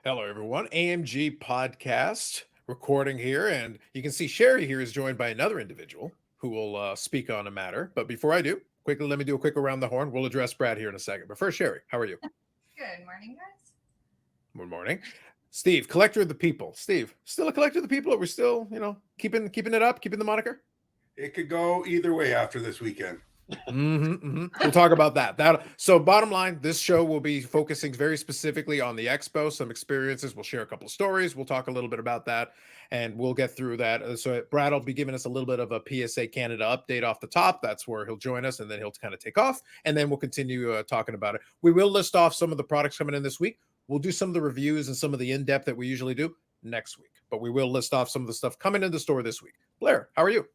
Hello, everyone. AMG podcast recording here, and you can see Sherry here is joined by another individual who will speak on a matter. But before I do, quickly let me do a quick around the horn. We'll address Brad here in a second. But first, Sherry, how are you? Good morning, guys. Good morning, Steve, collector of the people. Steve, still a collector of the people? Are we still, keeping it up, keeping the moniker? It could go either way after this weekend. We'll talk about that. So bottom line, this show will be focusing very specifically on the Expo, some experiences. We'll share a couple of stories. We'll talk a little bit about that, and we'll get through that. So Brad will be giving us a little bit of a PSA Canada update off the top. That's where he'll join us, and then he'll kind of take off, and then we'll continue talking about it. We will list off some of the products coming in this week. We'll do some of the reviews and some of the in-depth that we usually do next week, but we will list off some of the stuff coming in the store this week. Blair, how are you?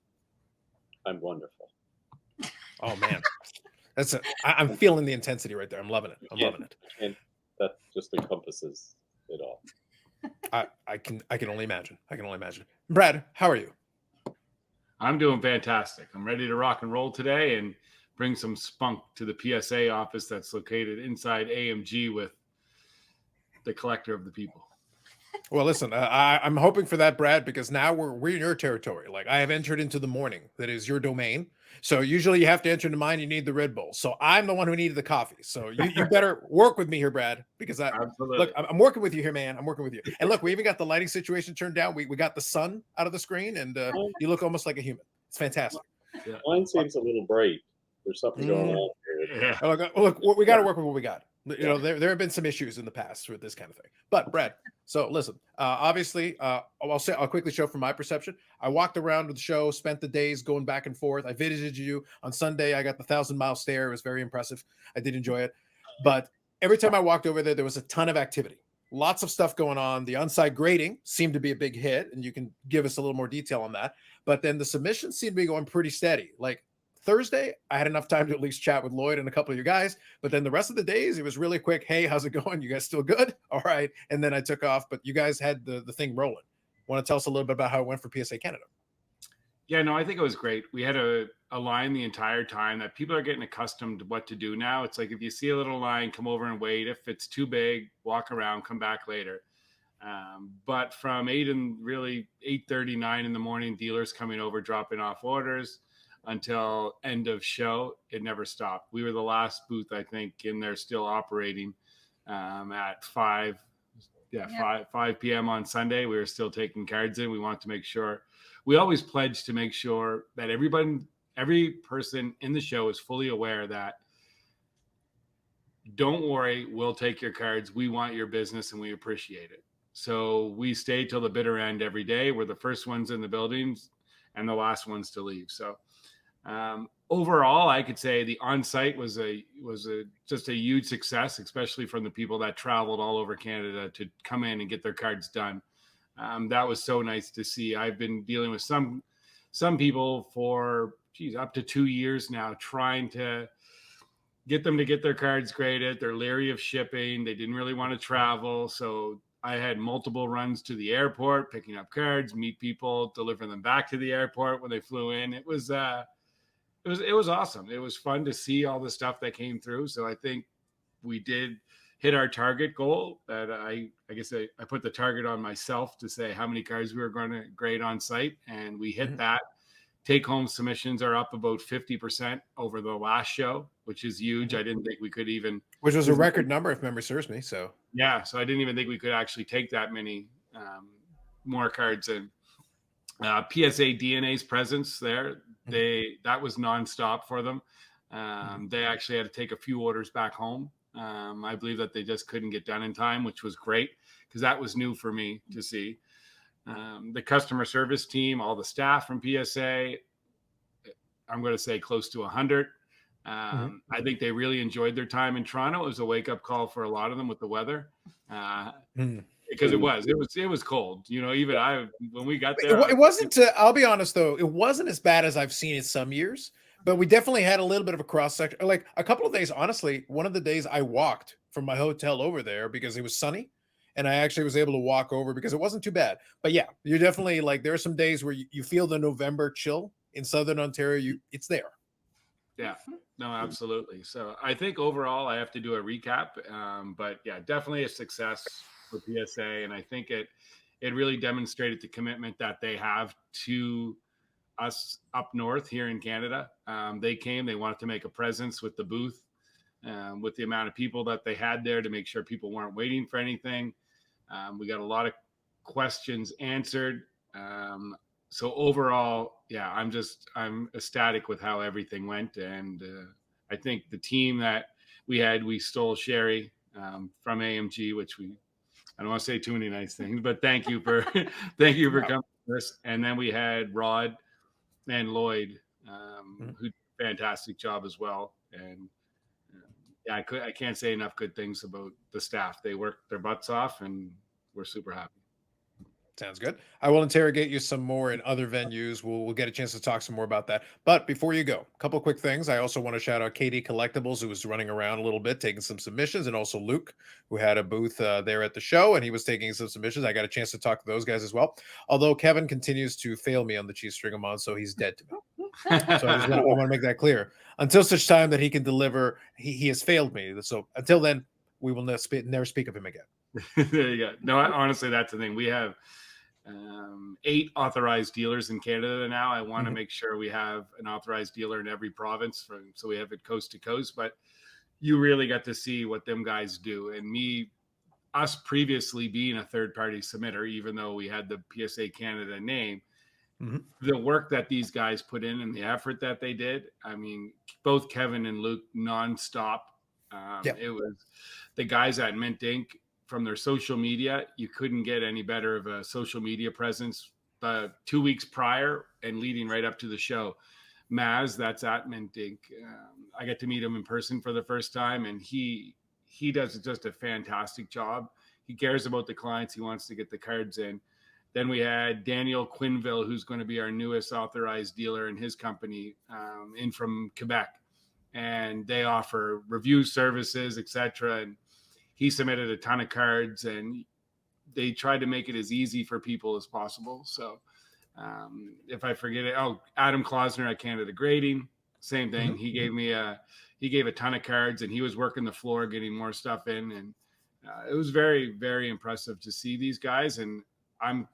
I'm wonderful. Oh man, I'm feeling the intensity right there. I'm loving it. I'm loving it. And that just encompasses it all. I can only imagine. I can only imagine. Brad, how are you? I'm doing fantastic. I'm ready to rock and roll today and bring some spunk to the PSA office that's located inside AMG with the collector of the people. Well, listen, I'm hoping for that, Brad, because now we're in your territory. Like I have entered into the morning that is your domain. So usually you have to enter into mine. You need the Red Bull. So I'm the one who needed the coffee. So you better work with me here, Brad, because look, I'm working with you here, man. I'm working with you. And look, we even got the lighting situation turned down. We got the sun out of the screen, and you look almost like a human. It's fantastic. Yeah. Mine seems a little bright. There's something going on here. Yeah. Look, we got to work with what we got. You know, there have been some issues in the past with this kind of thing. But Brad, so listen, obviously, I'll quickly show from my perception. I walked around the show, spent the days going back and forth. I visited you on Sunday. I got the 1,000-mile stare. It was very impressive. I did enjoy it. But every time I walked over there was a ton of activity. Lots of stuff going on. The on-site grading seemed to be a big hit, and you can give us a little more detail on that. But then the submissions seemed to be going pretty steady. Like Thursday, I had enough time to at least chat with Lloyd and a couple of you guys, but then the rest of the days, it was really quick. Hey, how's it going? You guys still good? All right. And then I took off, but you guys had the thing rolling. Want to tell us a little bit about how it went for PSA Canada? Yeah, no, I think it was great. We had a line the entire time that people are getting accustomed to what to do now. It's like if you see a little line, come over and wait. If it's too big, walk around, come back later. But from 8:39 in the morning, dealers coming over, dropping off orders, until end of show, it never stopped. We were the last booth, I think, in there still operating at 5 p.m. on Sunday. We were still taking cards in. We want to make sure, we always pledge to make sure that every person in the show is fully aware that don't worry, we'll take your cards. We want your business and we appreciate it. So we stay till the bitter end every day. We're the first ones in the buildings and the last ones to leave. So overall, I could say the on-site was just a huge success, especially from the people that traveled all over Canada to come in and get their cards done. That was so nice to see. I've been dealing with some people for up to 2 years now, trying to get them to get their cards graded. They're leery of shipping. They didn't really want to travel, so I had multiple runs to the airport, picking up cards, meet people, deliver them back to the airport when they flew in. It was awesome. It was fun to see all the stuff that came through. So I think we did hit our target goal. That I guess I put the target on myself to say how many cards we were going to grade on site, and we hit that. Take-home submissions are up about 50% over the last show, which is huge. I didn't think we could even... Which was a record number, if memory serves me. So yeah, so I didn't even think we could actually take that many more cards in. PSA DNA's presence there, that was nonstop for them. They actually had to take a few orders back home. I believe that they just couldn't get done in time, which was great because that was new for me to see. The customer service team, all the staff from PSA, I'm going to say close to 100. I think they really enjoyed their time in Toronto. It was a wake-up call for a lot of them with the weather. Because it was cold, even when we got there, it wasn't, I'll be honest though, it wasn't as bad as I've seen it some years, but we definitely had a little bit of a cross section. Like a couple of days, honestly, one of the days I walked from my hotel over there because it was sunny, and I actually was able to walk over because it wasn't too bad. But yeah, you're definitely like, there are some days where you feel the November chill in Southern Ontario. It's there. Yeah, no, absolutely. So I think overall I have to do a recap. But yeah, definitely a success. for PSA, and I think it really demonstrated the commitment that they have to us up north here in Canada. They wanted to make a presence with the booth, with the amount of people that they had there to make sure people weren't waiting for anything. We got a lot of questions answered. So overall, yeah, I'm ecstatic with how everything went. And I think the team that we stole Sherry from AMG, which I don't want to say too many nice things, but thank you for thank you for coming to us. And then we had Rod and Lloyd, who did a fantastic job as well. And yeah, I can't say enough good things about the staff. They worked their butts off, and we're super happy. Sounds good. I will interrogate you some more in other venues. We'll get a chance to talk some more about that. But before you go, a couple quick things. I also want to shout out AMG Collectibles, who was running around a little bit, taking some submissions, and also Luke, who had a booth there at the show, and he was taking some submissions. I got a chance to talk to those guys as well. Although Kevin continues to fail me on the cheese string on, so he's dead to me. So I want to make that clear. Until such time that he can deliver, he has failed me. So until then, we will never speak of him again. There you go. No, honestly, that's the thing. We have 8 authorized dealers in Canada now. I want to make sure we have an authorized dealer in every province, so we have it coast to coast. But you really got to see what them guys do. And us previously being a third-party submitter, even though we had the PSA Canada name, the work that these guys put in and the effort that they did. I mean, both Kevin and Luke nonstop. It was the guys at Mint Inc. From their social media, you couldn't get any better of a social media presence 2 weeks prior and leading right up to the show. Maz, that's at Mint Inc. I got to meet him in person for the first time, and he does just a fantastic job. He cares about the clients. He wants to get the cards in. Then we had Daniel Quinville, who's going to be our newest authorized dealer in his company, in from Quebec, and they offer review services, etc. And he submitted a ton of cards, and they tried to make it as easy for people as possible. So if I forget it, Adam Klausner at Canada Grading, same thing. He gave a ton of cards, and he was working the floor, getting more stuff in. And it was very, very impressive to see these guys. And I'm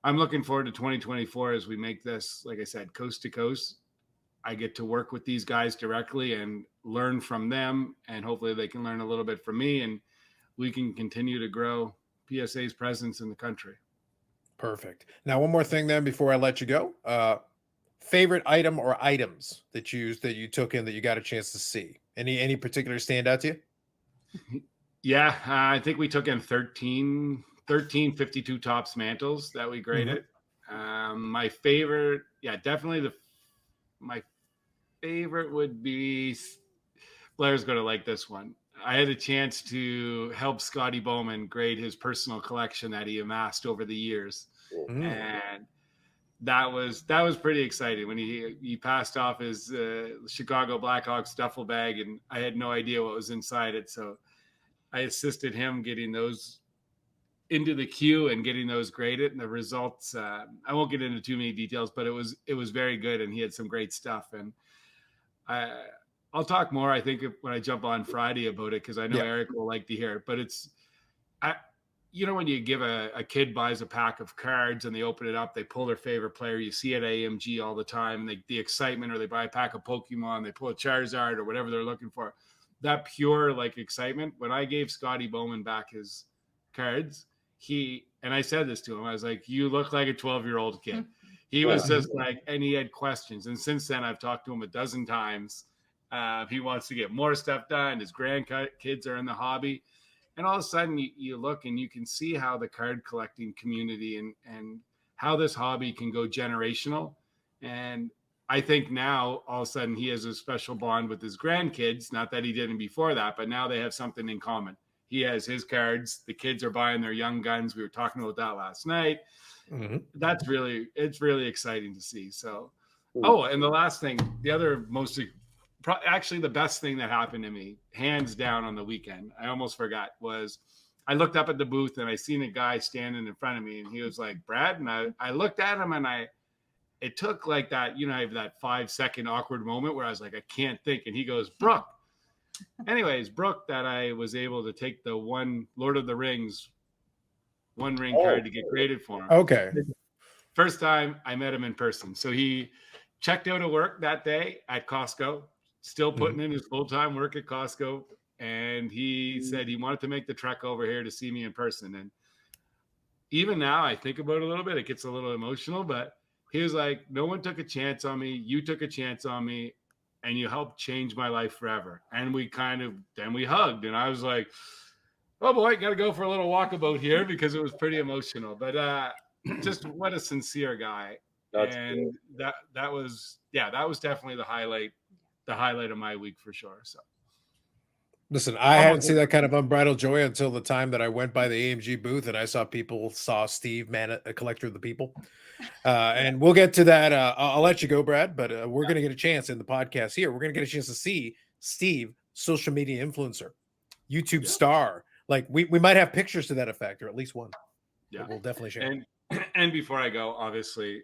looking forward to 2024 as we make this, like I said, coast to coast. I get to work with these guys directly and learn from them, and hopefully they can learn a little bit from me, and we can continue to grow PSA's presence in the country. Perfect. Now, one more thing then before I let you go. Favorite item or items that you took in that you got a chance to see? Any particular stand out to you? Yeah, I think we took in 13 52 tops mantles that we graded. My favorite, definitely my favorite would be, Blair's going to like this one. I had a chance to help Scotty Bowman grade his personal collection that he amassed over the years. And that was pretty exciting when he passed off his Chicago Blackhawks duffel bag, and I had no idea what was inside it. So I assisted him getting those into the queue and getting those graded, and the results, I won't get into too many details, but it was very good, and he had some great stuff. And I'll talk more, I think, when I jump on Friday about it, because I know Eric will like to hear it. But when you give a kid buys a pack of cards and they open it up, they pull their favorite player. You see it at AMG all the time, the excitement, or they buy a pack of Pokemon, they pull a Charizard or whatever they're looking for. That pure excitement. When I gave Scotty Bowman back his cards, and I said this to him, I was like, you look like a 12-year-old kid. He was just and he had questions. And since then, I've talked to him a dozen times. He wants to get more stuff done. His grandkids are in the hobby. And all of a sudden, you look and you can see how the card collecting community and how this hobby can go generational. And I think now, all of a sudden, he has a special bond with his grandkids. Not that he didn't before that, but now they have something in common. He has his cards. The kids are buying their young guns. We were talking about that last night. It's really exciting to see. So, and the last thing, the other actually the best thing that happened to me, hands down, on the weekend, I almost forgot, was I looked up at the booth and I seen a guy standing in front of me, and he was like, Brad, and I looked at him, and it took that, I have that 5-second awkward moment where I was like, I can't think. And he goes, Brooke, anyways, Brooke, that I was able to take the one Lord of the Rings one ring card to get graded for him. Okay. First time I met him in person. So he checked out of work that day at Costco, still putting in his full-time work at Costco. And he said he wanted to make the trek over here to see me in person. And even now I think about it a little bit, it gets a little emotional, but he was like, no one took a chance on me. You took a chance on me and you helped change my life forever. And we then we hugged, and I was like, oh boy, got to go for a little walkabout here because it was pretty emotional, but just what a sincere guy. That's and cool. that was definitely the highlight of my week for sure. So Listen, I hadn't seen that kind of unbridled joy until the time that I went by the AMG booth and I saw Steve, man, a collector of the people. And we'll get to that. I'll let you go, Brad, but we're going to get a chance in the podcast here. We're going to get a chance to see Steve, social media influencer, YouTube star. Like we might have pictures to that effect, or at least one. Yeah, we'll definitely share. And before I go, obviously,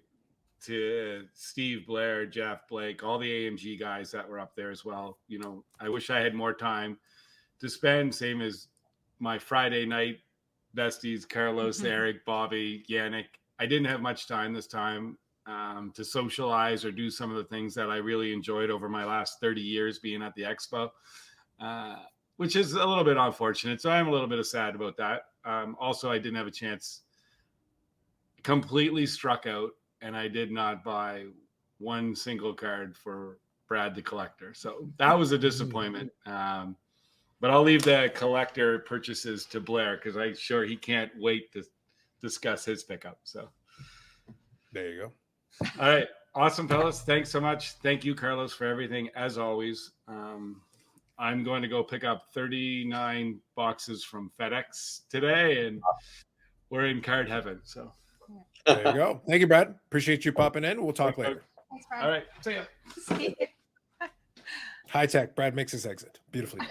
to Steve, Blair, Jeff, Blake, all the AMG guys that were up there as well. You know, I wish I had more time to spend, same as my Friday night besties, Carlos, Eric, Bobby, Yannick. I didn't have much time this time to socialize or do some of the things that I really enjoyed over my last 30 years being at the Expo, which is a little bit unfortunate. So I'm a little bit sad about that. Also, I didn't have a chance, completely struck out, and I did not buy one single card for Brad the collector. So that was a disappointment. But I'll leave the collector purchases to Blair because I'm sure he can't wait to discuss his pickup. So there you go. All right. Awesome, fellas. Thanks so much. Thank you, Carlos, for everything, as always. I'm going to go pick up 39 boxes from FedEx today, and we're in card heaven. So there you go. Thank you, Brad. Appreciate you popping in. We'll talk later. Thanks, Brad. All right. See ya. See you. High tech. Brad makes his exit. Beautifully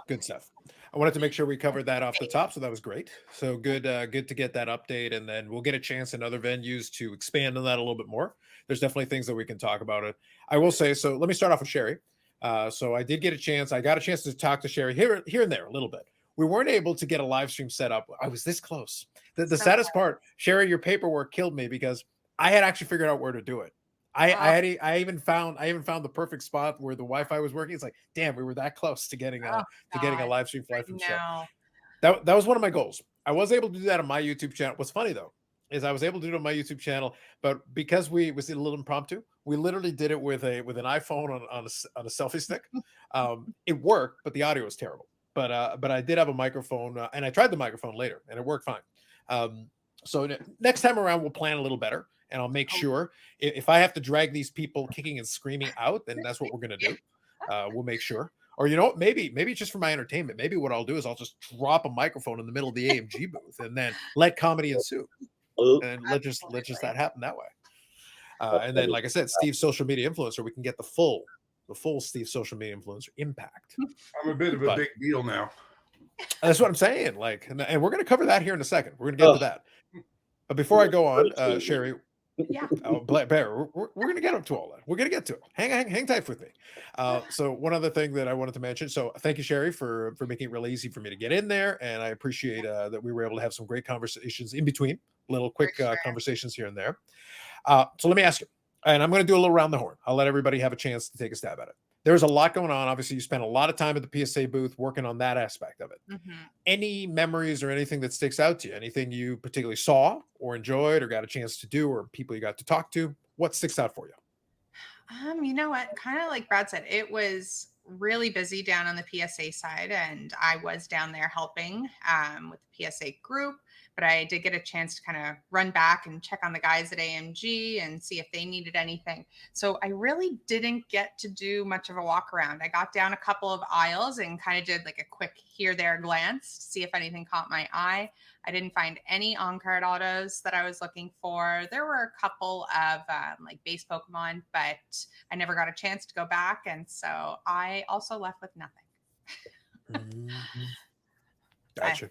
good stuff. I wanted to make sure we covered that off the top, so that was great. So good to get that update, and then we'll get a chance in other venues to expand on that a little bit more. There's definitely things that we can talk about it. I will say, so let me start off with Sherry. So I got a chance to talk to Sherry here and there a little bit. We weren't able to get a live stream set up. I was this close. The saddest part, Sherry, your paperwork killed me because I had actually figured out where to do it. I even found the perfect spot where the Wi-Fi was working. It's like, damn, we were that close to getting a live stream flight from Seth. That was one of my goals. I was able to do that on my YouTube channel. What's funny though is I was able to do it on my YouTube channel, but because we was a little impromptu, we literally did it with an iPhone on a selfie stick. It worked, but the audio was terrible. But I did have a microphone, and I tried the microphone later, and it worked fine. So next time around, we'll plan a little better. And I'll make sure if I have to drag these people kicking and screaming out, then that's what we're going to do. We'll make sure. Or, you know, maybe it's just for my entertainment. Maybe what I'll do is I'll just drop a microphone in the middle of the AMG booth and then let comedy ensue. And let just that happen that way. And then, like I said, Steve's social media influencer, we can get the full Steve social media influencer impact. I'm a bit of a big deal now. That's what I'm saying. Like, and we're going to cover that here in a second. We're going to get to that. But before I go on, Sherry, Bear, we're going to get up to all that. We're going to get to it. Hang tight with me. So one other thing that I wanted to mention. So thank you, Sherry, for making it really easy for me to get in there. And I appreciate that we were able to have some great conversations in between, little quick conversations here and there. So let me ask you, and I'm going to do a little round the horn. I'll let everybody have a chance to take a stab at it. There's a lot going on. Obviously, you spent a lot of time at the PSA booth working on that aspect of it. Any memories or anything that sticks out to you? Anything you particularly saw or enjoyed or got a chance to do, or people you got to talk to? What sticks out for you? You know what? Kind of like Brad said, it was really busy down on the PSA side, and I was down there helping with the PSA group. But I did get a chance to kind of run back and check on the guys at AMG and see if they needed anything. So I really didn't get to do much of a walk around. I got down a couple of aisles and kind of did like a quick here, there glance to see if anything caught my eye. I didn't find any on-card autos that I was looking for. There were a couple of like base Pokemon, but I never got a chance to go back. And so I also left with nothing. Gotcha.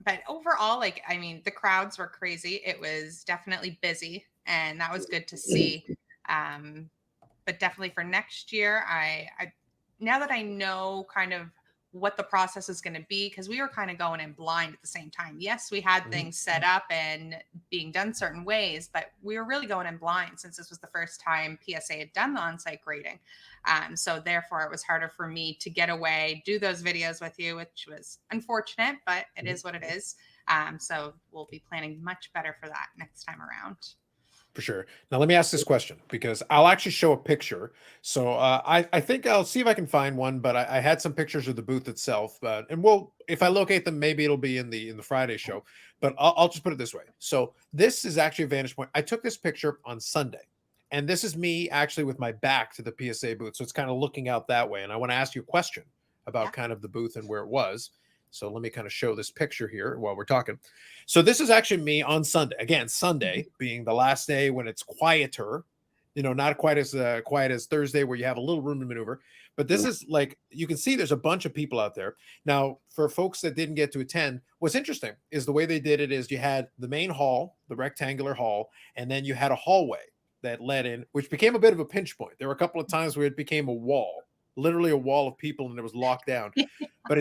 But overall, like, I mean, the crowds were crazy. It was definitely busy, and that was good to see. But definitely for next year, I now that I know kind of what the process is going to be, because we were kind of going in blind at the same time. Yes, we had things set up and being done certain ways, but we were really going in blind since this was the first time PSA had done the on-site grading. So therefore, it was harder for me to get away, do those videos with you, which was unfortunate, but it is what it is. So we'll be planning much better for that next time around. For sure. Now, let me ask this question because I'll actually show a picture. So I think I'll see if I can find one, but I had some pictures of the booth itself. And we'll, if I locate them, maybe it'll be in the Friday show. But I'll just put it this way. So this is actually a vantage point. I took this picture on Sunday, and this is me actually with my back to the PSA booth. So it's kind of looking out that way. And I want to ask you a question about kind of the booth and where it was. So let me kind of show this picture here while we're talking. So this is actually me on Sunday. Again, Sunday being the last day when it's quieter, you know, not quite as quiet as Thursday where you have a little room to maneuver. But this is like, you can see there's a bunch of people out there. Now, for folks that didn't get to attend, what's interesting is the way they did it is you had the main hall, the rectangular hall, and then you had a hallway that led in, which became a bit of a pinch point. There were a couple of times where it became a wall, literally a wall of people, and it was locked down. But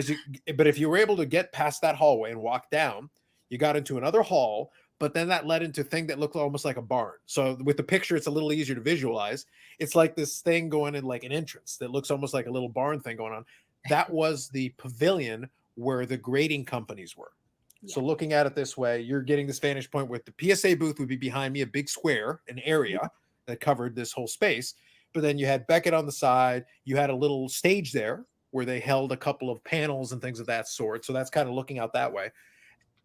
if you were able to get past that hallway and walk down, you got into another hall, but then that led into a thing that looked almost like a barn. So with the picture, it's a little easier to visualize. It's like this thing going in like an entrance that looks almost like a little barn thing going on. That was the pavilion where the grading companies were. Yeah. So looking at it this way, you're getting this vantage point with the PSA booth would be behind me, a big square, an area that covered this whole space. But then you had Beckett on the side. You had a little stage there where they held a couple of panels and things of that sort. So that's kind of looking out that way.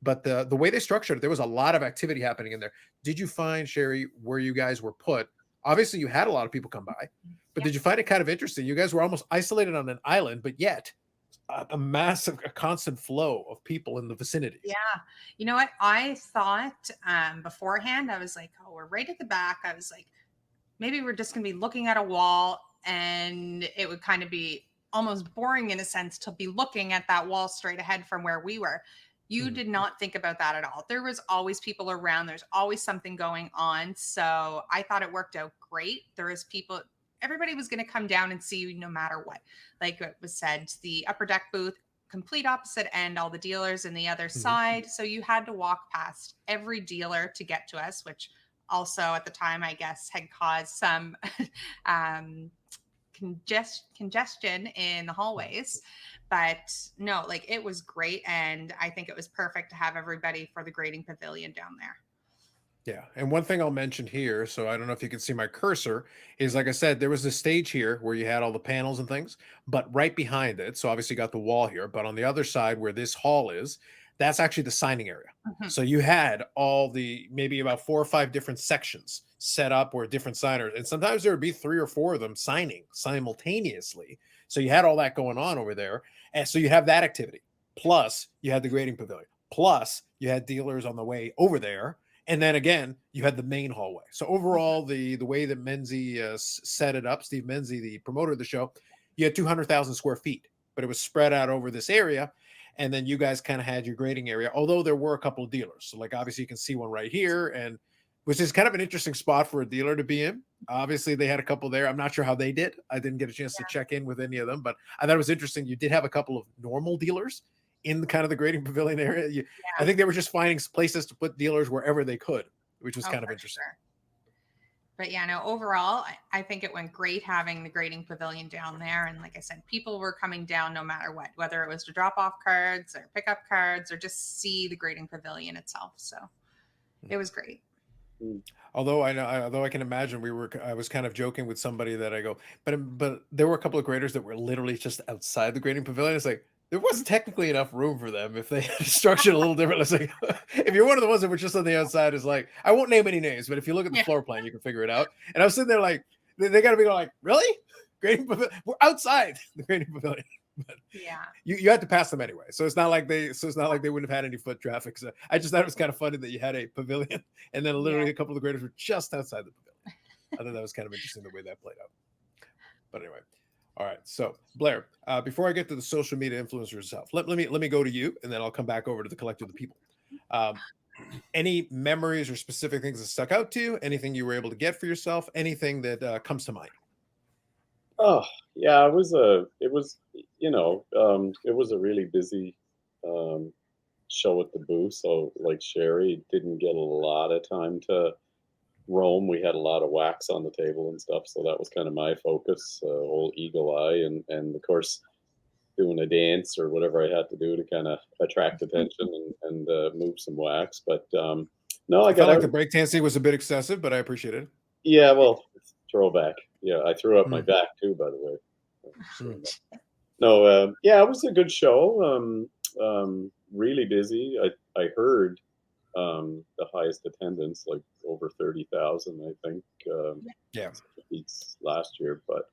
But the way they structured it, there was a lot of activity happening in there. Did you find, Sherry, where you guys were put? Obviously, you had a lot of people come by, but did you find it kind of interesting? You guys were almost isolated on an island, but yet a massive, a constant flow of people in the vicinity. Yeah. You know what? I thought beforehand, I was like, oh, we're right at the back. I was like, maybe we're just going to be looking at a wall and it would kind of be almost boring in a sense to be looking at that wall straight ahead from where we were. You did not think about that at all. There was always people around. There's always something going on. So I thought it worked out great. There was people, everybody was going to come down and see you no matter what. Like it was said, the upper deck booth, complete opposite end, all the dealers in the other side. So you had to walk past every dealer to get to us, which also at the time, I guess, had caused some congestion in the hallways. But no, like it was great. And I think it was perfect to have everybody for the grading pavilion down there. Yeah. And one thing I'll mention here, so I don't know if you can see my cursor, is like I said, there was a stage here where you had all the panels and things, but right behind it, so obviously you got the wall here, but on the other side where this hall is, that's actually the signing area. So you had all the, maybe about 4 or 5 different sections set up where different signers, and sometimes there would be 3 or 4 of them signing simultaneously. So you had all that going on over there. And so you have that activity. Plus you had the grading pavilion. Plus you had dealers on the way over there. And then again, you had the main hallway. So overall, the way that Menzie set it up, Steve Menzie, the promoter of the show, you had 200,000 square feet, but it was spread out over this area. And then you guys kind of had your grading area, although there were a couple of dealers. So like, obviously you can see one right here, and which is kind of an interesting spot for a dealer to be in. Obviously they had a couple there. I'm not sure how they did. I didn't get a chance to check in with any of them, but I thought it was interesting. You did have a couple of normal dealers in the kind of the grading pavilion area. I think they were just finding places to put dealers wherever they could, which was kind of interesting. Sure. But yeah, no, overall, I think it went great having the grading pavilion down there. And like I said, people were coming down no matter what, whether it was to drop off cards or pick up cards or just see the grading pavilion itself. So it was great. Although I can imagine I was kind of joking with somebody that I go, but there were a couple of graders that were literally just outside the grading pavilion. It's like, there wasn't technically enough room for them if they had structured a little different. It's like, if you're one of the ones that were just on the outside, is like, I won't name any names, but if you look at the floor plan, you can figure it out. And I was sitting there like, they got to be like, really? Grading pavilion? We're outside the grading pavilion. But yeah, you had to pass them anyway. So it's not like they wouldn't have had any foot traffic. So I just thought it was kind of funny that you had a pavilion and then literally a couple of the graders were just outside the pavilion. I thought that was kind of interesting the way that played out. But anyway. All right, so Blair, before I get to the social media influencer yourself, let me go to you, and then I'll come back over to the collector of the people. Any memories or specific things that stuck out to you? Anything you were able to get for yourself? Anything that comes to mind? Oh, yeah, it was, it was a really busy um, show at the booth. So, like Sherry didn't get a lot of time to roam. We had a lot of wax on the table and stuff, so that was kind of my focus. Old eagle eye, and of course doing a dance or whatever I had to do to kind of attract attention and move some wax. But no, I I got felt like out. the breakdancing was a bit excessive, but I appreciate it. Yeah, well, it's throwback. Yeah, I threw up my Mm, back too, by the way. mm. No, yeah, it was a good show. Really busy. I heard the highest attendance, like over 30,000, I think. Yeah. Beats last year. But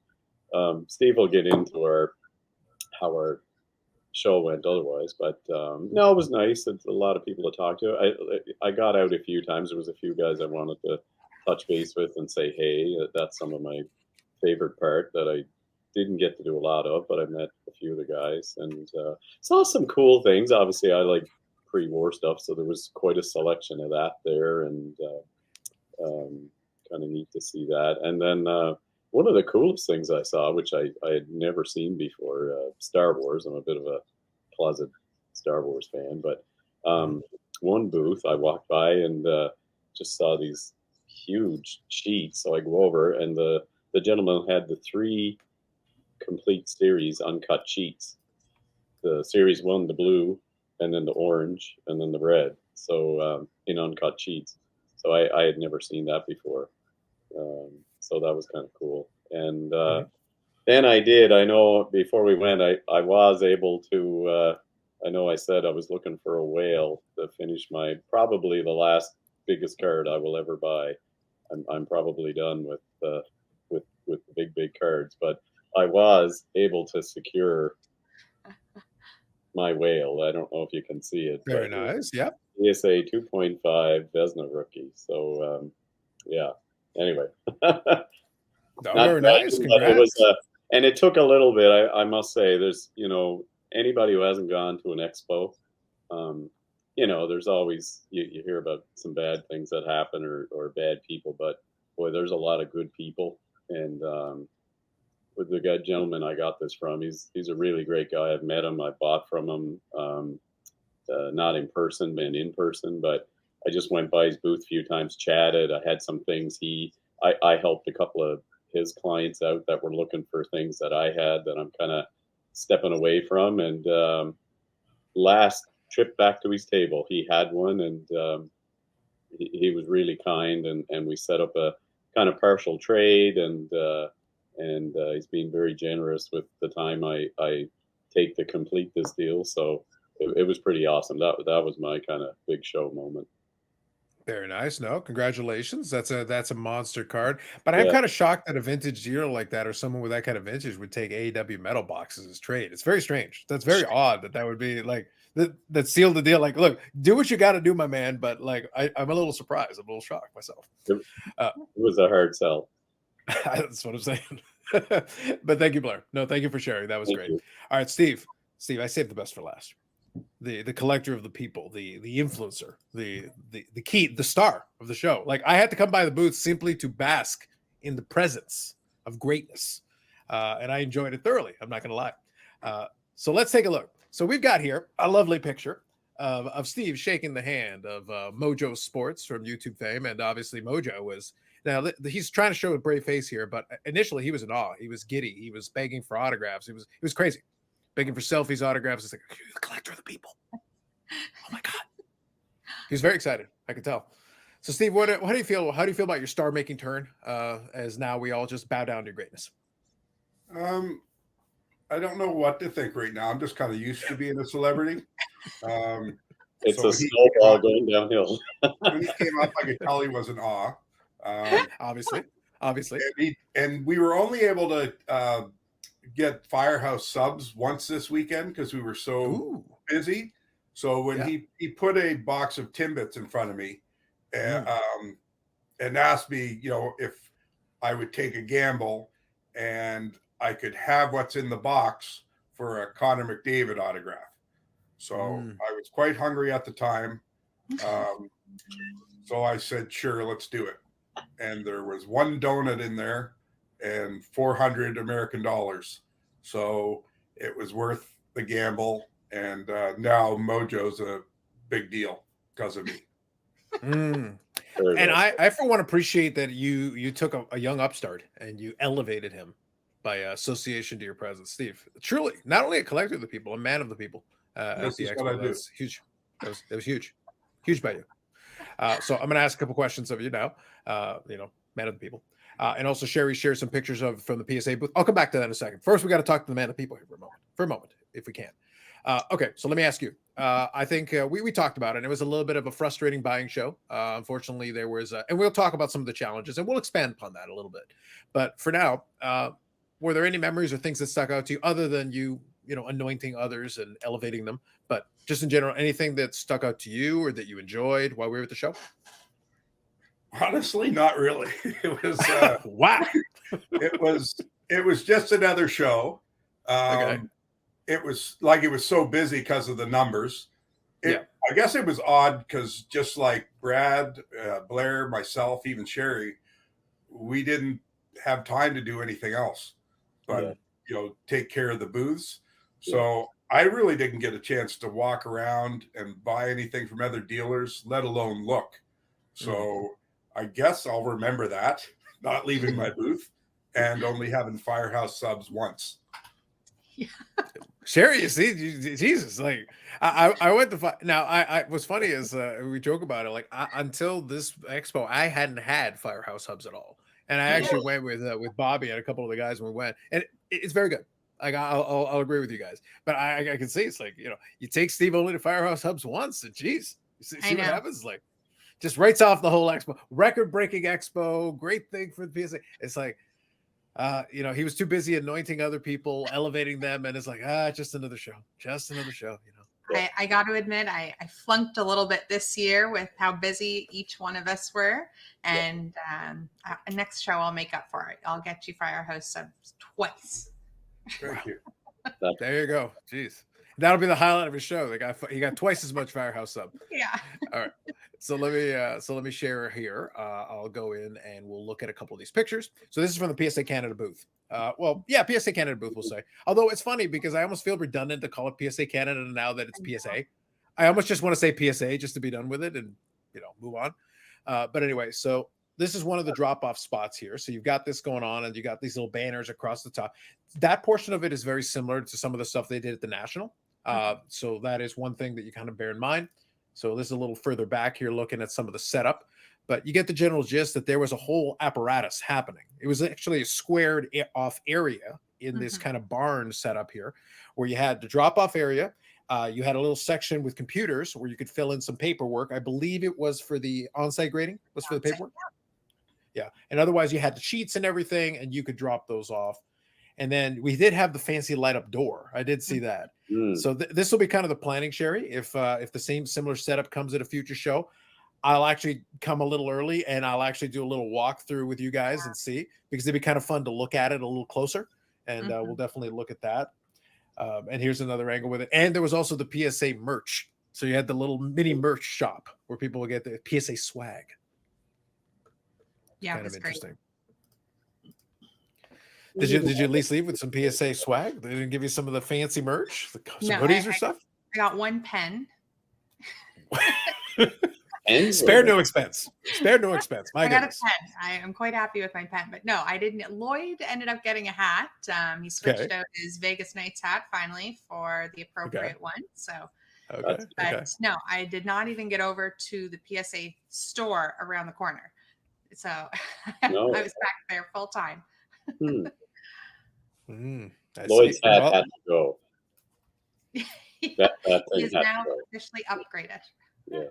Steve will get into how our show went otherwise. But no, it was nice. It's a lot of people to talk to. I got out a few times. There was a few guys I wanted to touch base with and say hey. That's some of my favorite part that I didn't get to do a lot of, but I met a few of the guys and saw some cool things. Obviously, I like pre-war stuff, so there was quite a selection of that there, and kind of neat to see that. And then one of the coolest things I saw, which I had never seen before, Star Wars. I'm a bit of a closet Star Wars fan, but Mhm. one booth I walked by and just saw these huge sheets. So I go over, and the gentleman had the three complete series uncut sheets. The series one, the blue, and then the orange, and then the red. So in uncut sheets. So I had never seen that before. So that was kind of cool. And Mhm. then I did. I know before we went, I was able to. I know I said I was looking for a whale to finish my probably the last biggest card I will ever buy. I'm probably done with the big cards, but I was able to secure my whale. I don't know if you can see it, Very but nice. Yep. PSA 2.5 Vesna rookie. So yeah. Anyway, not Oh, very nice. bragging, but it was Congrats. and it took a little bit. I must say, there's anybody who hasn't gone to an expo, um, there's always you hear about some bad things that happen or bad people, but boy, there's a lot of good people. And with the guy gentleman I got this from, he's a really great guy. I've met him. I bought from him. Not in person, been in person, but I just went by his booth a few times, chatted. I had some things I helped a couple of his clients out that were looking for things that I had that I'm kind of stepping away from. And last trip back to his table, he had one, and he was really kind, and we set up a kind of partial trade, and he's been very generous with the time I take to complete this deal. So it was pretty awesome. That was my kind of big show moment. Very nice. No, congratulations. That's a monster card. But I'm Yeah, kind of shocked that a vintage dealer like that or someone with that kind of vintage would take AEW metal boxes as trade. It's very strange. That's very odd that would be like that sealed the deal. Like, look, do what you got to do, my man. But like, I'm a little surprised. I'm a little shocked myself. it, Uh, it was a hard sell. that's what I'm saying. But thank you, Blair. No, thank you for sharing. That was Thank great. you. All right, Steve. Steve, I saved the best for last. The collector of the people, the influencer, the key, the star of the show. Like I had to come by the booth simply to bask in the presence of greatness, and I enjoyed it thoroughly. I'm not going to lie. So let's take a look. So we've got here a lovely picture of Steve shaking the hand of Mojo Sports from YouTube fame, and obviously Mojo was. Now he's trying to show a brave face here, but initially he was in awe. He was giddy. He was begging for autographs. He was crazy, begging for selfies, autographs. It's like, you're the collector of the people. Oh my god, he's very excited. I can tell. So, Steve, what do you feel? How do you feel about your star making turn? As now we all just bow down to greatness. Um, I don't know what to think right now. I'm just kind of used to being a celebrity. Um, It's so a when he came snowball up, going downhill. when he came up, I could tell he was in awe. Um, Obviously, obviously. and we were only able to get Firehouse subs once this weekend because we were so Ooh, busy. So when yeah. he put a box of Timbits in front of me, Mm. and asked me, if I would take a gamble and I could have what's in the box for a Connor McDavid autograph. So Mm. I was quite hungry at the time. Um, so I said, sure, let's do it. And there was one donut in there, and 400 American dollars. So it was worth the gamble. And now Mojo's a big deal because of me. Mm. Very And well. I for one appreciate that you took a young upstart and you elevated him by association to your presence, Steve. Truly, not only a collector of the people, a man of the people at This the is what I expo. do. That's huge. That was huge, huge by you. So I'm going to ask a couple questions of you now. Man of the people, and also Sherry shared some pictures from the PSA booth. I'll come back to that in a second. First, we got to talk to the man of the people here for a moment, if we can. Okay, so let me ask you. I think we talked about it. And it was a little bit of a frustrating buying show. Unfortunately, there was, and we'll talk about some of the challenges, and we'll expand upon that a little bit. But for now, were there any memories or things that stuck out to you, other than you anointing others and elevating them? But just in general, anything that stuck out to you or that you enjoyed while we were at the show? Honestly, not really. It was Wow. it was just another show. Okay. It was so busy because of the numbers. I guess it was odd because just like Brad, Blair, myself, even Sherry, we didn't have time to do anything else but take care of the booths. So I really didn't get a chance to walk around and buy anything from other dealers, let alone look. So I guess I'll remember that, not leaving my booth and only having Firehouse subs once. Yeah. Sherry, you see, Jesus, like I went to now. I what's funny is we joke about it. Like until this expo, I hadn't had Firehouse hubs at all, and I actually went with Bobby and a couple of the guys when we went, and it's very good. Like I'll agree with you guys, but I can see it's like you take Steve only to Firehouse hubs once, and geez, you see what happens. Like just writes off the whole expo, record-breaking expo, great thing for the PSA. It's like. He was too busy anointing other people, elevating them, and it's like, just another show. I got to admit, I flunked a little bit this year with how busy each one of us were. And next show, I'll make up for it. I'll get you Firehouse subs twice. Thank you. There you go. Jeez. That'll be the highlight of his show. He got twice as much Firehouse sub. Yeah. All right. So let me share here. I'll go in and we'll look at a couple of these pictures. So this is from the PSA Canada booth. PSA Canada booth, we'll say. Although it's funny because I almost feel redundant to call it PSA Canada now that it's PSA. I almost just want to say PSA just to be done with it and move on. But anyway, so this is one of the drop-off spots here. So you've got this going on, and you got these little banners across the top. That portion of it is very similar to some of the stuff they did at the National. So that is one thing that you kind of bear in mind. So this is a little further back here looking at some of the setup, but you get the general gist that there was a whole apparatus happening. It was actually a squared off area in this kind of barn setup here where you had the drop off area. You had a little section with computers where you could fill in some paperwork. I believe it was for the on-site grading, was for the paperwork. Yeah. And otherwise you had the sheets and everything, and you could drop those off. And then we did have the fancy light up door. I did see that. So this will be kind of the planning, Sherry. If the same similar setup comes at a future show, I'll actually come a little early and I'll actually do a little walkthrough with you guys and see, because it'd be kind of fun to look at it a little closer. And we'll definitely look at that. And here's another angle with it. And there was also the PSA merch. So you had the little mini merch shop where people will get the PSA swag. Yeah, Kind it of was interesting. great. Did you at least leave with some PSA swag? They didn't give you some of the fancy merch, some hoodies or stuff? I got one pen. Spared no expense. My goodness. I got a pen. I am quite happy with my pen, but no, I didn't. Lloyd ended up getting a hat. He switched out his Vegas Knights hat finally for the appropriate one. So, no, I did not even get over to the PSA store around the corner. So I was back there full time. Lloyd's hat had to go. That He is now officially upgraded. Yeah.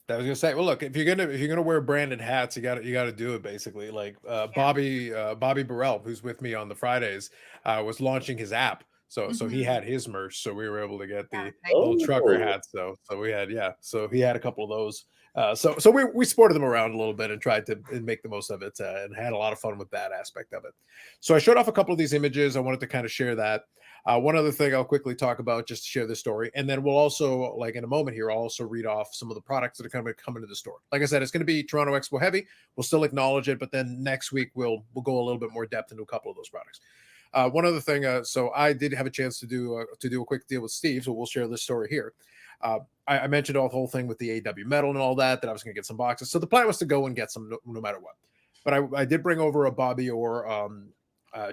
I was gonna say, well, look, if you're gonna wear branded hats, you got to do it basically. Like Bobby Burrell, who's with me on the Fridays, was launching his app, so he had his merch, so we were able to get the little trucker hats. So we had so he had a couple of those. So we sported them around a little bit and tried to make the most of it, and had a lot of fun with that aspect of it. So I showed off a couple of these images. I wanted to kind of share that. One other thing I'll quickly talk about just to share this story, and then we'll also, like in a moment here, I'll also read off some of the products that are going to come into the store. Like I said, it's going to be Toronto Expo heavy. We'll still acknowledge it, but then next week we'll go a little bit more depth into a couple of those products. One other thing, so I did have a chance to do a quick deal with Steve, so we'll share this story here. I mentioned the whole thing with the AW metal and all that I was going to get some boxes. So the plan was to go and get some no matter what. But I did bring over a Bobby Orr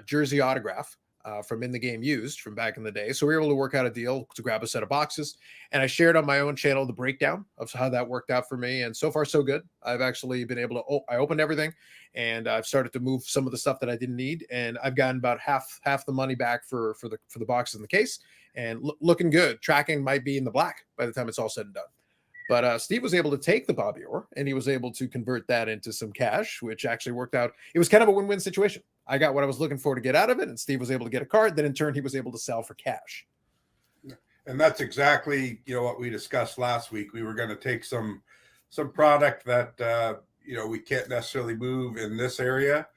jersey autograph from In the Game Used from back in the day. So we were able to work out a deal to grab a set of boxes. And I shared on my own channel the breakdown of how that worked out for me. And so far, so good. I've actually been able to, I opened everything and I've started to move some of the stuff that I didn't need. And I've gotten about half the money back for the boxes in the case. And looking good. Tracking might be in the black by the time it's all said and done. But Steve was able to take the Bobby Orr and he was able to convert that into some cash, which actually worked out. It was kind of a win-win situation. I got what I was looking for to get out of it, and Steve was able to get a card. Then in turn, he was able to sell for cash. And that's exactly, what we discussed last week. We were going to take some product that, we can't necessarily move in this area.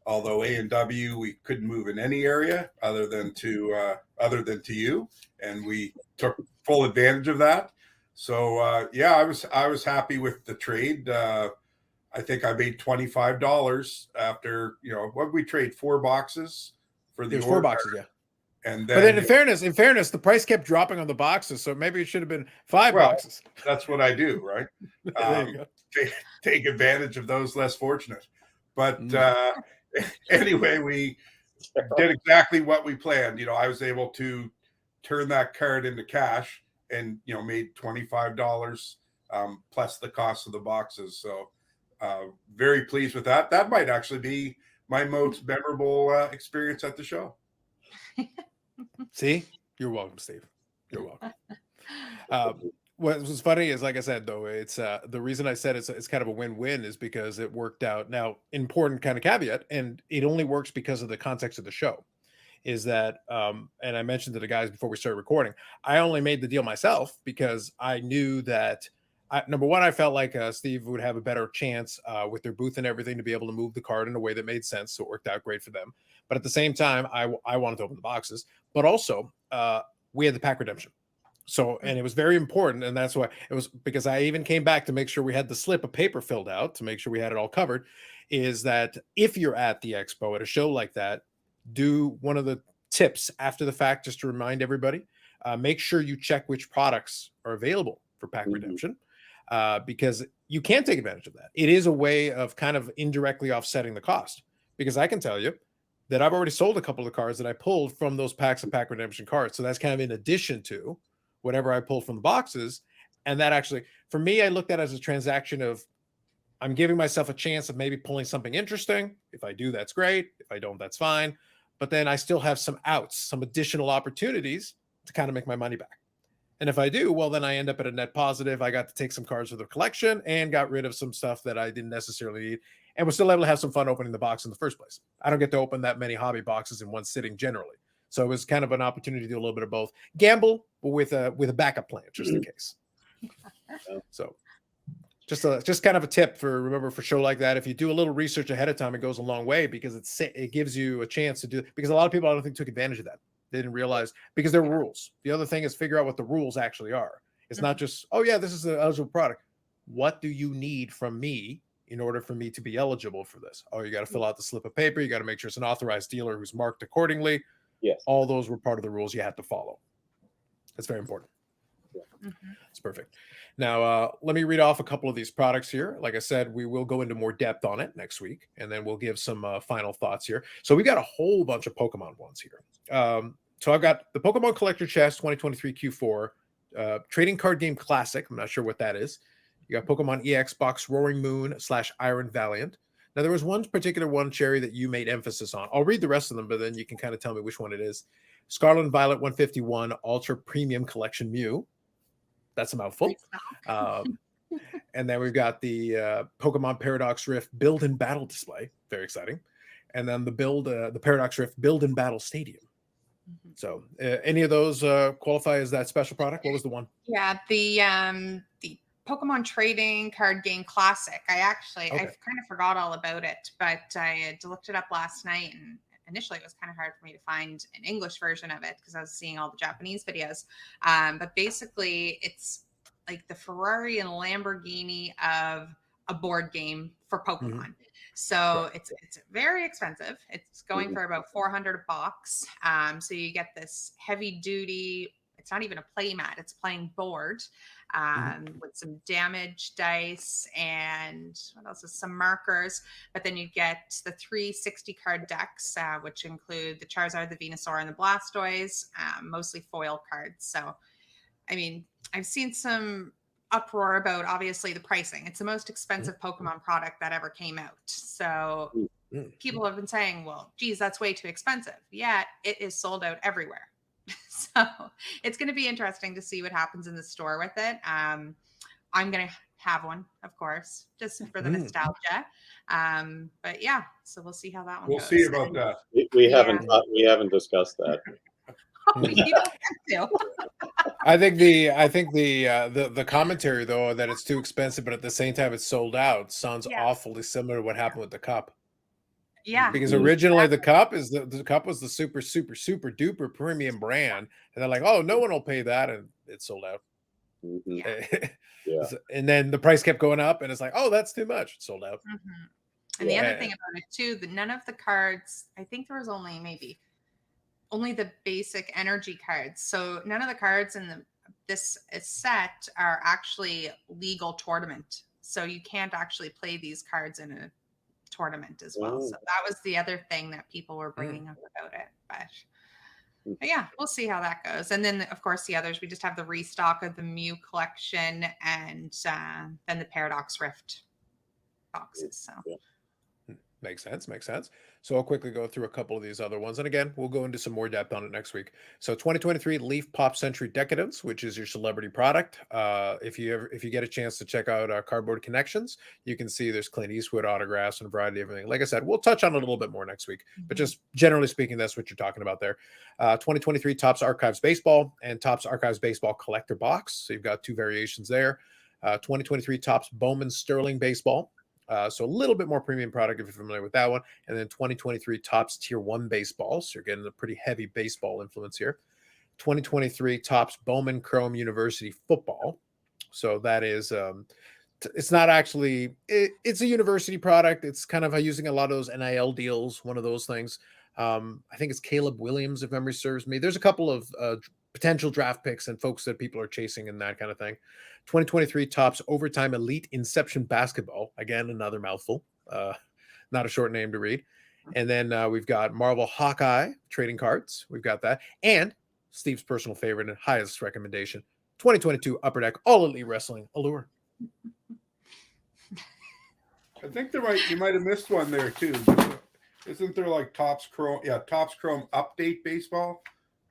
Although A&W, we couldn't move in any area other than to you. And we took full advantage of that. So, I was happy with the trade. I think I made $25 after, what we trade 4 boxes for the There's 4 boxes, yeah. And then, but then in fairness, the price kept dropping on the boxes, so maybe it should have been 5 boxes. That's what I do, right? There you go. Take advantage of those less fortunate. But anyway, we did exactly what we planned. I was able to turn that card into cash and made $25 plus the cost of the boxes. So very pleased with that. That might actually be my most memorable experience at the show. See, you're welcome, Steve. You're welcome. What was funny is, like I said, though, it's the reason I said it's kind of a win-win is because it worked out. Now, important kind of caveat, and it only works because of the context of the show. Is that, and I mentioned to the guys before we started recording, I only made the deal myself because I knew that, number one, I felt like Steve would have a better chance with their booth and everything to be able to move the card in a way that made sense. So it worked out great for them. But at the same time, I wanted to open the boxes, but also we had the pack redemption. So, and it was very important. And that's why it was, because I even came back to make sure we had the slip of paper filled out to make sure we had it all covered, is that if you're at the expo at a show like that, do one of the tips after the fact, just to remind everybody, make sure you check which products are available for pack redemption, because you can take advantage of that. It is a way of kind of indirectly offsetting the cost, because I can tell you that I've already sold a couple of cards that I pulled from those packs of pack redemption cards. So that's kind of in addition to whatever I pulled from the boxes. And that actually, for me, I looked at it as a transaction of, I'm giving myself a chance of maybe pulling something interesting. If I do, that's great. If I don't, that's fine. But then I still have some outs, some additional opportunities to kind of make my money back. And if I do, well, then I end up at a net positive. I got to take some cards for the collection and got rid of some stuff that I didn't necessarily need. And we're still able to have some fun opening the box in the first place. I don't get to open that many hobby boxes in one sitting generally. So it was kind of an opportunity to do a little bit of both. Gamble, but with a backup plan, just in case. So just kind of a tip for a show like that. If you do a little research ahead of time, it goes a long way, because it gives you a chance to do, because a lot of people I don't think took advantage of that. They didn't realize, because there are rules. The other thing is figure out what the rules actually are. It's not just, oh yeah, this is an eligible product. What do you need from me in order for me to be eligible for this? Oh, you got to fill out the slip of paper. You got to make sure it's an authorized dealer who's marked accordingly. Yes. All those were part of the rules you had to follow. That's very important. It's perfect. Now, let me read off a couple of these products here. Like I said, we will go into more depth on it next week, and then we'll give some final thoughts here. So we got a whole bunch of Pokemon ones here. So I've got the Pokemon Collector Chest 2023 Q4 Trading Card Game Classic. I'm not sure what that is. You got Pokemon EX Box Roaring Moon / Iron Valiant. Now, there was one particular one, Cherry, that you made emphasis on. I'll read the rest of them, but then you can kind of tell me which one it is. Scarlet and Violet 151 Ultra Premium Collection Mew. That's a mouthful. And then we've got the Pokemon Paradox Rift Build and Battle display. Very exciting. And then the Paradox Rift Build and Battle Stadium. So any of those qualify as that special product? What was the one? Yeah, the Pokemon Trading Card Game Classic. I kind of forgot all about it, but I had looked it up last night, and initially it was kind of hard for me to find an English version of it because I was seeing all the Japanese videos. But basically, it's like the Ferrari and Lamborghini of a board game for Pokemon. So it's very expensive. It's going for about $400 a box. So you get this heavy duty. It's not even a play mat. It's playing board with some damage dice and what else is some markers. But then you get the 360 card decks, which include the Charizard, the Venusaur, and the Blastoise, mostly foil cards. So, I mean, I've seen some uproar about obviously the pricing. It's the most expensive Pokemon product that ever came out. So people have been saying, well, geez, that's way too expensive. Yeah, it is sold out everywhere. So it's going to be interesting to see what happens in the store with it. I'm going to have one, of course, just for the nostalgia. But yeah, so we'll see how that one We'll goes. see about that. We haven't discussed that. You don't have to. I think the commentary though that it's too expensive, but at the same time it's sold out sounds awfully similar to what happened with the cup. Yeah, because originally the cup was the super duper premium brand, and they're like, oh, no one will pay that, and it sold out. And then the price kept going up, and it's like, oh, that's too much. It sold out. And the other thing about it too, none of the cards. I think there was only the basic energy cards. So none of the cards in this set are actually legal tournament. So you can't actually play these cards in a tournament as well. So that was the other thing that people were bringing up about it. But yeah, we'll see how that goes. And then, of course, the others, we just have the restock of the Mew collection and then the Paradox Rift boxes. So. Makes sense. So I'll quickly go through a couple of these other ones. And again, we'll go into some more depth on it next week. So 2023 Leaf Pop Century Decadence, which is your celebrity product. If you get a chance to check out Cardboard Connections, you can see there's Clint Eastwood autographs and a variety of everything. Like I said, we'll touch on it a little bit more next week. But just generally speaking, that's what you're talking about there. 2023 Topps Archives Baseball and Topps Archives Baseball Collector Box. So you've got two variations there. 2023 Topps Bowman Sterling Baseball. So a little bit more premium product if you're familiar with that one. And then 2023 Topps Tier 1 baseball. So you're getting a pretty heavy baseball influence here. 2023 Topps Bowman Chrome University football. So that is, it's not actually, it's a university product. It's kind of using a lot of those NIL deals, one of those things. I think it's Caleb Williams, if memory serves me. There's a couple of potential draft picks and folks that people are chasing and that kind of thing. 2023 Topps Overtime Elite Inception Basketball. Again, another mouthful. Not a short name to read. And then we've got Marvel Hawkeye trading cards. We've got that. And Steve's personal favorite and highest recommendation, 2022 Upper Deck All Elite Wrestling Allure. I think you might have missed one there too. Isn't there like Topps Chrome? Yeah, Topps Chrome Update Baseball.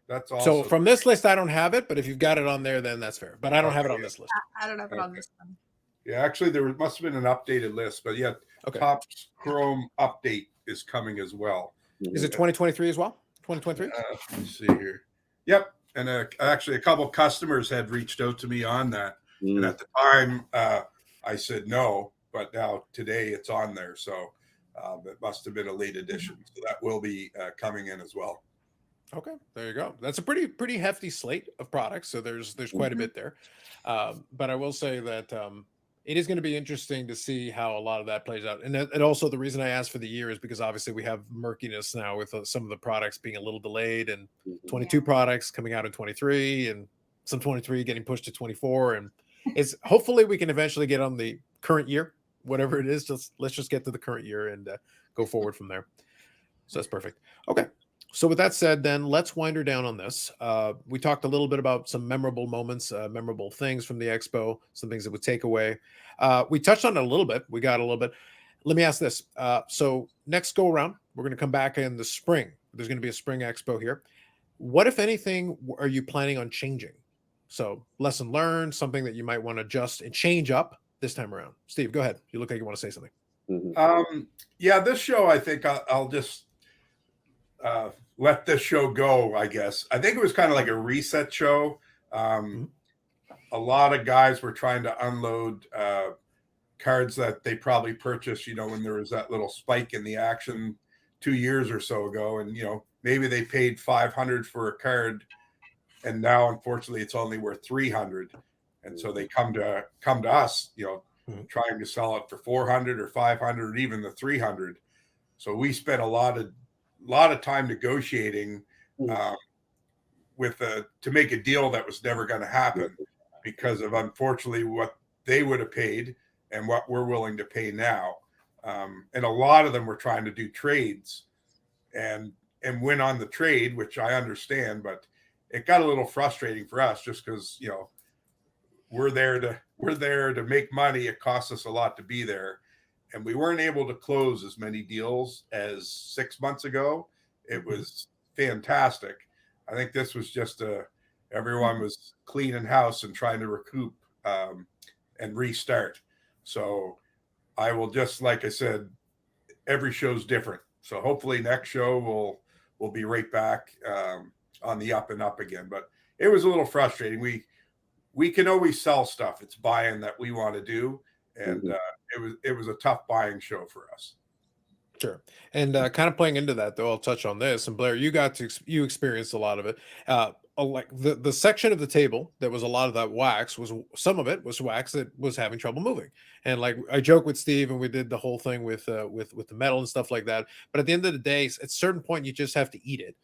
That's also. So from this list, I don't have it, but if you've got it on there, then that's fair. But I don't have it on this list. I don't have it on this one. Yeah, actually, there must have been an updated list, but yeah, Topps Chrome Update is coming as well. Is it 2023 as well? 2023? Let's see here. Yep, and actually, a couple customers had reached out to me on that, and at the time, I said no, but now today it's on there, so it must have been a late edition. So that will be coming in as well. Okay, there you go. That's a pretty hefty slate of products. So there's quite a bit there. But I will say that it is going to be interesting to see how a lot of that plays out. And also the reason I asked for the year is because obviously we have murkiness now with some of the products being a little delayed, and 22 products coming out in 23 and some 23 getting pushed to 24. And it's hopefully we can eventually get on the current year, whatever it is. Let's just get to the current year and go forward from there. So that's perfect. Okay. So with that said, then let's wind her down on this. We talked a little bit about some memorable moments, memorable things from the expo, some things that would take away. We touched on it a little bit. We got a little bit. Let me ask this. So next go around, we're going to come back in the spring. There's going to be a spring expo here. What, if anything, are you planning on changing? So lesson learned, something that you might want to adjust and change up this time around. Steve, go ahead. You look like you want to say something. Yeah, this show, I think I'll just let this show go, I guess. I think it was kind of like a reset show. A lot of guys were trying to unload cards that they probably purchased, when there was that little spike in the action 2 years or so ago, and maybe they paid 500 for a card, and now unfortunately it's only worth 300, and so they come to us, trying to sell it for 400 or 500 or even the 300. So we spent a lot of time negotiating to make a deal that was never going to happen because of, unfortunately, what they would have paid and what we're willing to pay now. And a lot of them were trying to do trades and win on the trade, which I understand, but it got a little frustrating for us just because, we're there to make money. It costs us a lot to be there. And we weren't able to close as many deals as 6 months ago. It was fantastic. I think this was just everyone was cleaning house and trying to recoup and restart. So I will just, like I said, every show's different. So hopefully next show we'll be right back on the up and up again. But it was a little frustrating. We can always sell stuff. It's buying that we want to do, and it was a tough buying show for us. Sure. And kind of playing into that, though, I'll touch on this. And Blair, you experienced a lot of it. Like the section of the table that was a lot of that wax some of it was wax that was having trouble moving. And like I joke with Steve, and we did the whole thing with the metal and stuff like that. But at the end of the day, at a certain point, you just have to eat it,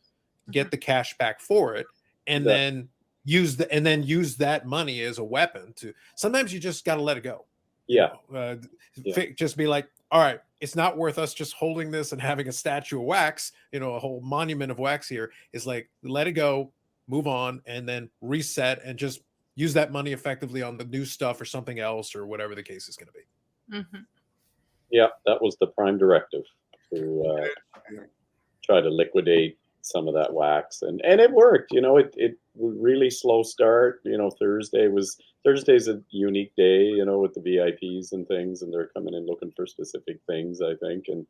get the cash back for it, and then use that money as a weapon to. Sometimes you just got to let it go. Just be like, all right, it's not worth us just holding this and having a statue of wax, a whole monument of wax here. Is like, let it go, move on, and then reset and just use that money effectively on the new stuff or something else or whatever the case is going to be. Yeah, that was the prime directive to try to liquidate some of that wax, and it worked. It really slow start. Thursday's a unique day, with the VIPs and things, and they're coming in looking for specific things, I think, and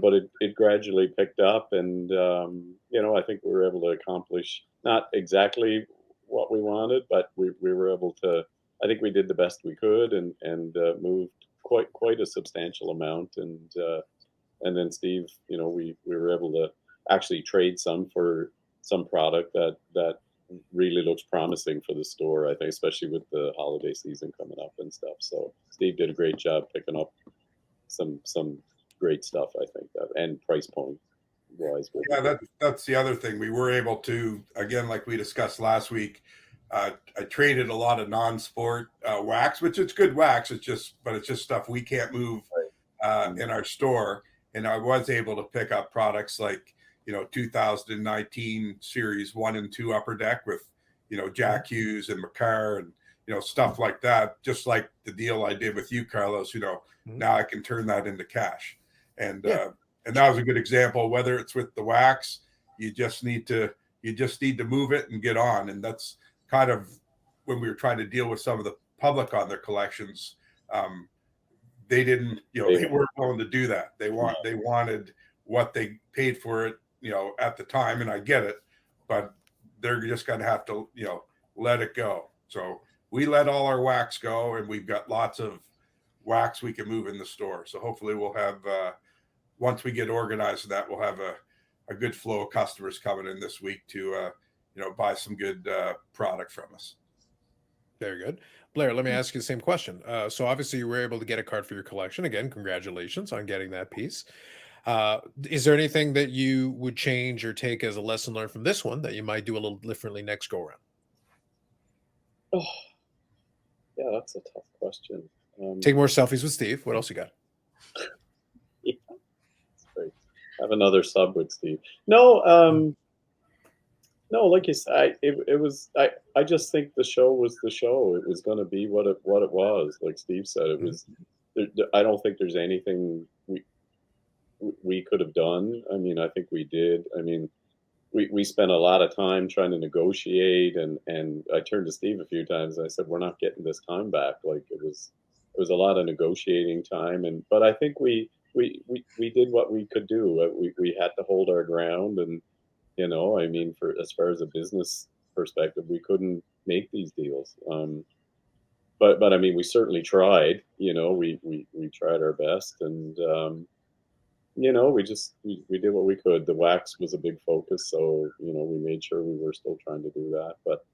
but it gradually picked up, and I think we were able to accomplish not exactly what we wanted, but we were able to. I think we did the best we could, and moved quite a substantial amount, and then Steve, we were able to actually trade some for some product that really looks promising for the store, I think, especially with the holiday season coming up and stuff. So Steve did a great job picking up some great stuff, I think, and price point wise. Yeah, that's the other thing. We were able to, again, like we discussed last week, I traded a lot of non-sport wax, which is good wax. It's just stuff we can't move in our store. And I was able to pick up products like, 2019 Series 1 and 2 Upper Deck with, Jack Hughes and McCarr and, stuff like that. Just like the deal I did with you, Carlos, now I can turn that into cash. And and that was a good example. Whether it's with the wax, you just need to move it and get on. And that's kind of when we were trying to deal with some of the public on their collections. They didn't, they weren't willing to do that. They wanted what they paid for it, at the time, and I get it, but they're just going to have to, let it go. So we let all our wax go, and we've got lots of wax we can move in the store. So hopefully we'll have, once we get organized with that, we'll have a good flow of customers coming in this week to, buy some good product from us. Very good. Blair, let me ask you the same question. So obviously you were able to get a card for your collection. Again, congratulations on getting that piece. Is there anything that you would change or take as a lesson learned from this one that you might do a little differently next go around? Oh, yeah, that's a tough question. Take more selfies with Steve. What else you got? Yeah, that's great. Have another sub with Steve. No, no, like you said, I just think the show was the show. It was going to be what it was. Like Steve said, it was. I don't think there's anything we could have done. I mean, I think we did. I mean, we spent a lot of time trying to negotiate, and I turned to Steve a few times and I said, we're not getting this time back. Like it was a lot of negotiating time, but I think we did what we could do. We had to hold our ground, and I mean, for as far as a business perspective, we couldn't make these deals. But I mean, we certainly tried. We tried our best, and you know, we did what we could. The wax was a big focus, so you know, we made sure we were still trying to do that. But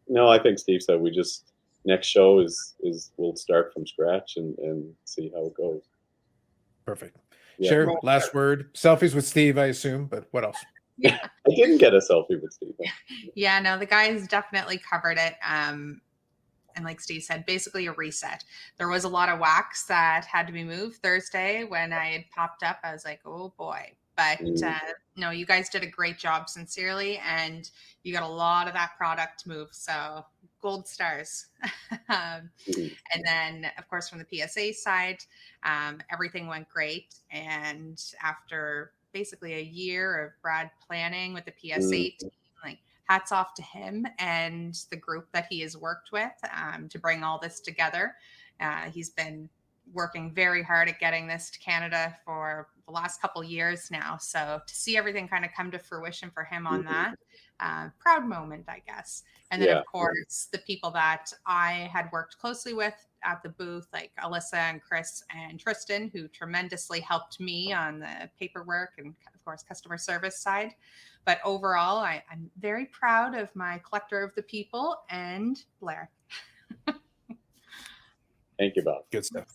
no, I think Steve said we just next show is we'll start from scratch and see how it goes. Perfect. Yeah. Sherry, Well, last word. Selfies with Steve, I assume, but what else? Yeah. I didn't get a selfie with Steve. Yeah, no, the guys definitely covered it. And like Steve said, basically a reset. There was a lot of wax that had to be moved Thursday when I had popped up. I was like, oh boy. But no, you guys did a great job, sincerely, and you got a lot of that product to move. So gold stars. And then, of course, from the PSA side, everything went great. And after basically a year of Brad planning with the PSA team, like, hats off to him and the group that he has worked with to bring all this together. He's been working very hard at getting this to Canada for the last couple years now. So to see everything kind of come to fruition for him on that, proud moment, I guess. And then, of course, the people that I had worked closely with at the booth, like Alyssa and Chris and Tristan, who tremendously helped me on the paperwork and, of course, customer service side. But overall, I'm very proud of my collector of the people and Blair. Thank you, Bob. Good stuff.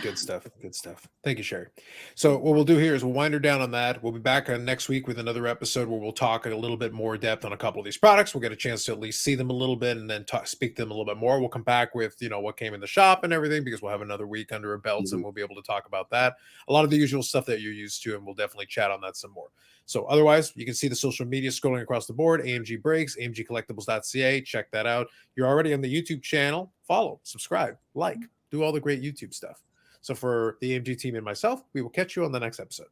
Good stuff. Good stuff. Thank you, Sherry. So what we'll do here is we'll wind her down on that. We'll be back on next week with another episode where we'll talk a little bit more depth on a couple of these products. We'll get a chance to at least see them a little bit and then speak to them a little bit more. We'll come back with, you know, what came in the shop and everything, because we'll have another week under our belts and we'll be able to talk about that. A lot of the usual stuff that you're used to, and we'll definitely chat on that some more. So otherwise, you can see the social media scrolling across the board. AMG Breaks, AMGcollectibles.ca. Check that out. You're already on the YouTube channel. Follow, subscribe, like, do all the great YouTube stuff. So for the AMG team and myself, we will catch you on the next episode.